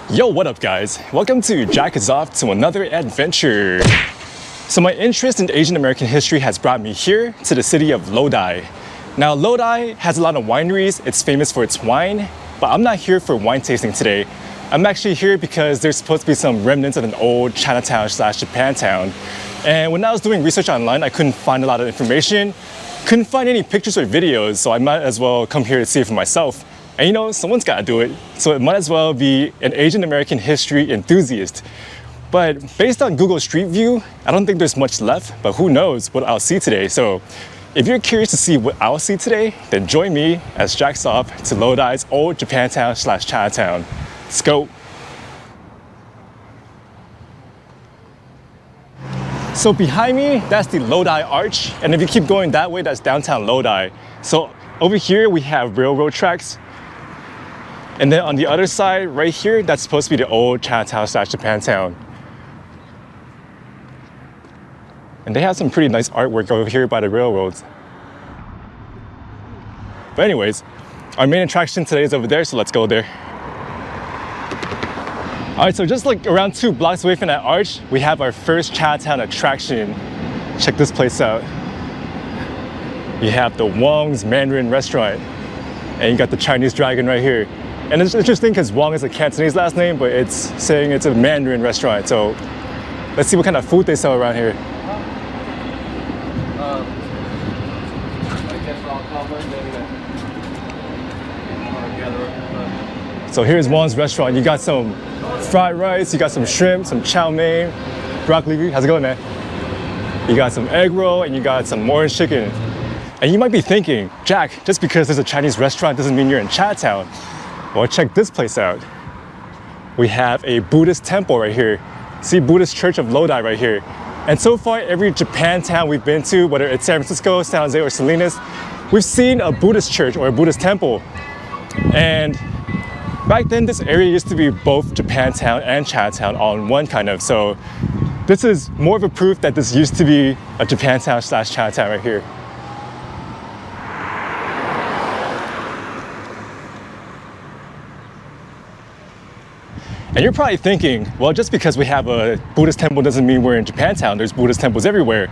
Yo, what up guys? Welcome to Jack is Off to another adventure. So my interest in Asian American history has brought me here to the city of Lodi. Now Lodi has a lot of wineries, it's famous for its wine, but I'm not here for wine tasting today. I'm actually here because there's supposed to be some remnants of an old Chinatown / Japantown. And when I was doing research online, I couldn't find a lot of information, couldn't find any pictures or videos, so I might as well come here to see it for myself. And you know, someone's gotta do it. So it might as well be an Asian American history enthusiast. But based on Google Street View, I don't think there's much left, but who knows what I'll see today. So if you're curious to see what I'll see today, then join me as Jack's off to Lodi's old Japantown / Chinatown. Let's go. So behind me, that's the Lodi Arch. And if you keep going that way, that's downtown Lodi. So over here, we have railroad tracks. And then on the other side, right here, that's supposed to be the old Chinatown / Japantown. And they have some pretty nice artwork over here by the railroads. But anyways, our main attraction today is over there, so let's go there. All right, so just like around 2 blocks away from that arch, we have our first Chinatown attraction. Check this place out. You have the Wong's Mandarin restaurant, and you got the Chinese dragon right here. And it's interesting because Wong is a Cantonese last name, but it's saying it's a Mandarin restaurant. So let's see what kind of food they sell around here. So here's Wong's restaurant. You got some fried rice, you got some shrimp, some chow mein, broccoli. How's it going, man? You got some egg roll, and you got some orange chicken. And you might be thinking, Jack, just because there's a Chinese restaurant doesn't mean you're in Chinatown. Well, check this place out. We have a Buddhist temple right here. See, Buddhist Church of Lodi right here. And so far, every Japantown we've been to, whether it's San Francisco, San Jose, or Salinas, we've seen a Buddhist church or a Buddhist temple. And back then, this area used to be both Japantown and Chinatown all in one kind of. So this is more of a proof that this used to be a Japantown / Chinatown right here. And you're probably thinking, well, just because we have a Buddhist temple doesn't mean we're in Japantown. There's Buddhist temples everywhere.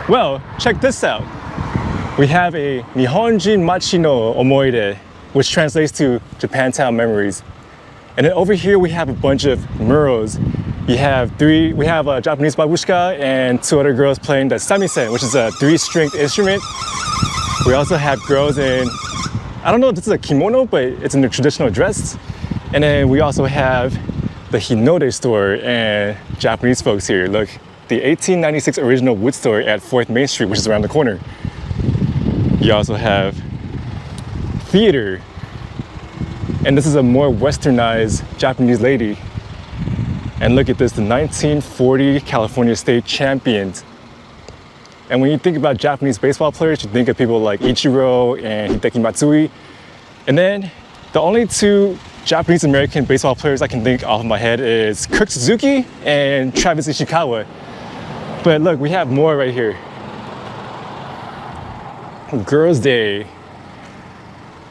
Well, check this out. We have a Nihonjin Machi no Omoide, which translates to Japantown memories. And then over here, we have a bunch of murals. We have a Japanese babushka and 2 other girls playing the samisen, which is a 3-stringed instrument. We also have girls in, I don't know if this is a kimono, but it's in a traditional dress. And then we also have the Hinode store and Japanese folks here. Look, the 1896 original wood store at 4th Main Street, which is around the corner. You also have theater. And this is a more westernized Japanese lady. And look at this, the 1940 California State champions. And when you think about Japanese baseball players, you think of people like Ichiro and Hideki Matsui. And then the only 2 Japanese American baseball players I can think off of my head is Kirk Suzuki and Travis Ishikawa. But look, we have more right here. Girls' Day.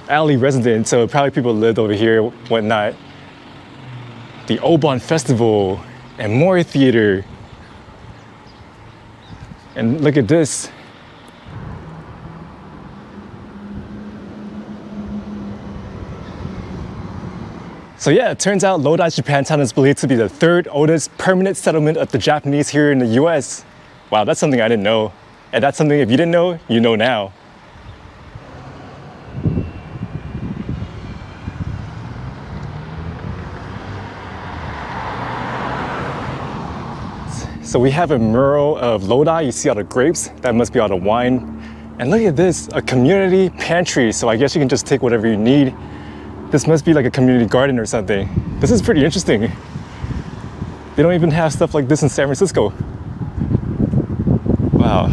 Alley resident, so probably people lived over here, whatnot. The Obon Festival and more theater. And look at this. So yeah, it turns out Lodi Japantown is believed to be the 3rd oldest permanent settlement of the Japanese here in the US. Wow, that's something I didn't know. And that's something if you didn't know, you know now. So we have a mural of Lodi. You see all the grapes, that must be all the wine. And look at this, a community pantry. So I guess you can just take whatever you need. This must be like a community garden or something. This is pretty interesting. They don't even have stuff like this in San Francisco. Wow.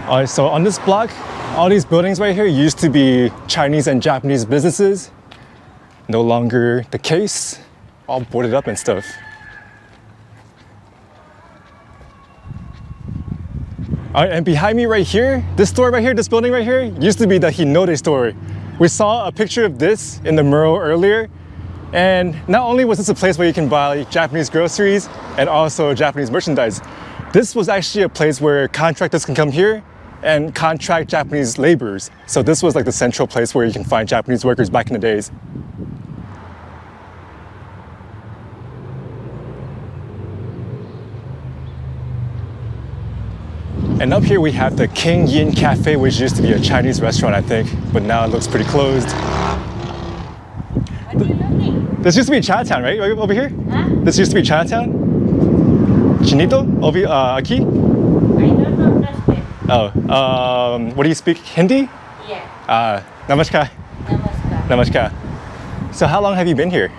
All right, so on this block, all these buildings right here used to be Chinese and Japanese businesses. No longer the case, all boarded up and stuff. All right, and behind me right here, this store right here, this building right here, used to be the Hinode store. We saw a picture of this in the mural earlier, And not only was this a place where you can buy Japanese groceries and also Japanese merchandise, this was actually a place where contractors can come here and contract Japanese laborers. So this was like the central place where you can find Japanese workers back in the days. And up here we have the King Yin Cafe, which used to be a Chinese restaurant, I think, but now it looks pretty closed. What are you looking? This used to be Chinatown, right? Over here? Huh? This used to be Chinatown? Chinito? Over aquí? I don't understand. Oh, what do you speak? Hindi? Yeah. Namaskar. Namaskar. Namaskar. So how long have you been here?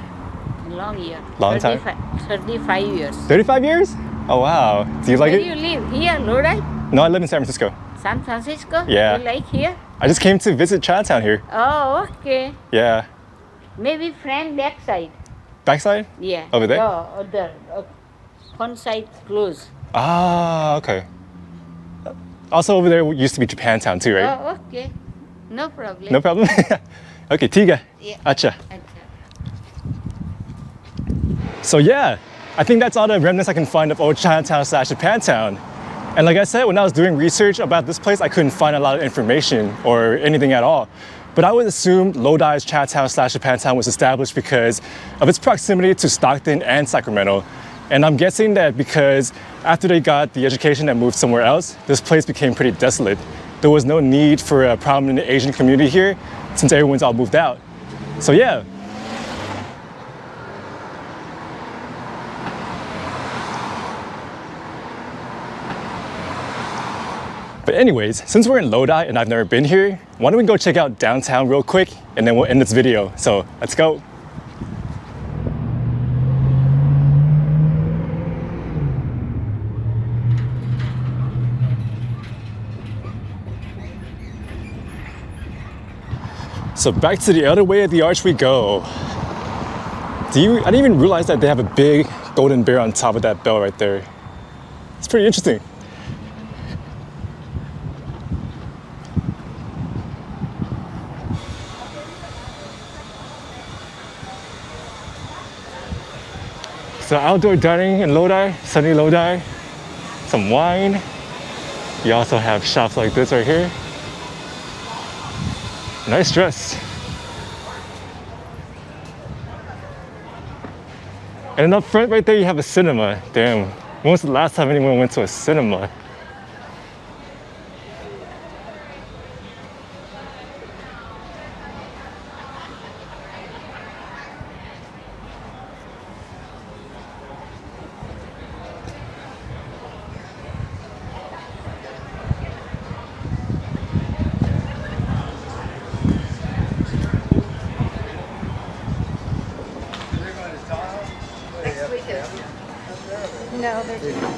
Long year. Long time? 35 years. 35 years? Oh wow. Do you like Where it? do you live? Here, Lodi? No, I live in San Francisco. San Francisco? Yeah. You like here? I just came to visit Chinatown here. Oh, okay. Yeah. Maybe friend backside. Backside? Yeah. Over there? No, other. One side close. Ah, okay. Also over there used to be Japantown too, right? Oh, okay. No problem. No problem? Okay, tiga. Yeah. Acha. Okay. So yeah, I think that's all the remnants I can find of old Chinatown / Japantown. And like I said, when I was doing research about this place, I couldn't find a lot of information or anything at all. But I would assume Lodi's Chinatown / Japantown was established because of its proximity to Stockton and Sacramento. And I'm guessing that because after they got the education and moved somewhere else, this place became pretty desolate. There was no need for a prominent Asian community here since everyone's all moved out. So yeah. But anyways, since we're in Lodi and I've never been here, why don't we go check out downtown real quick and then we'll end this video. So let's go. So back to the other way of the arch we go. I didn't even realize that they have a big golden bear on top of that bell right there. It's pretty interesting. So outdoor dining in Lodi, sunny Lodi, some wine. You also have shops like this right here. Nice dress. And then up front right there you have a cinema. Damn, when was the last time anyone went to a cinema? No, there's not.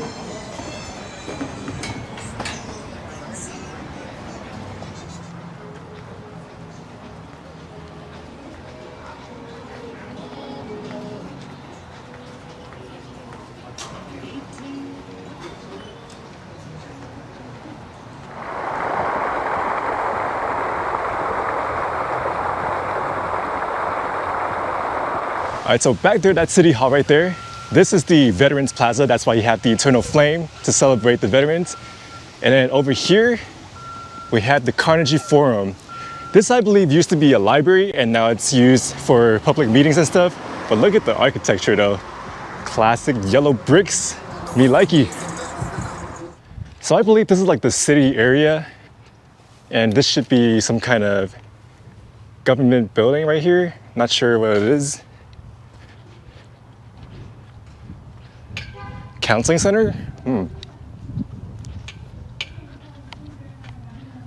All right, so back there, that city hall right there, this is the Veterans Plaza. That's why you have the eternal flame to celebrate the veterans. And then over here, we have the Carnegie Forum. This, I believe, used to be a library and now it's used for public meetings and stuff. But look at the architecture though. Classic yellow bricks, me likey. So I believe this is like the city area and this should be some kind of government building right here. Not sure what it is. Counseling center?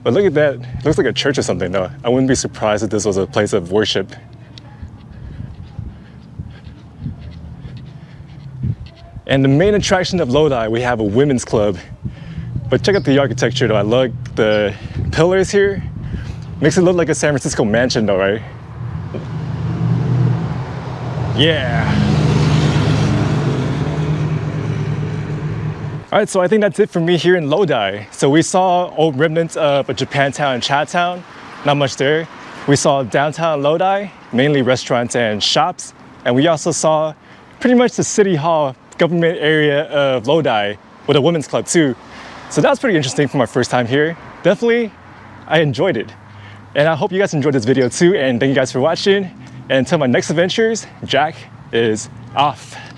But look at that, it looks like a church or something though. I wouldn't be surprised if this was a place of worship. And the main attraction of Lodi, we have a women's club. But check out the architecture though, I like the pillars here. Makes it look like a San Francisco mansion though, right? Yeah. All right, so I think that's it for me here in Lodi. So we saw old remnants of Japantown and Chinatown, not much there. We saw downtown Lodi, mainly restaurants and shops. And we also saw pretty much the city hall government area of Lodi with a women's club too. So that was pretty interesting for my first time here. Definitely, I enjoyed it. And I hope you guys enjoyed this video too, and thank you guys for watching. And until my next adventures, Jack is off.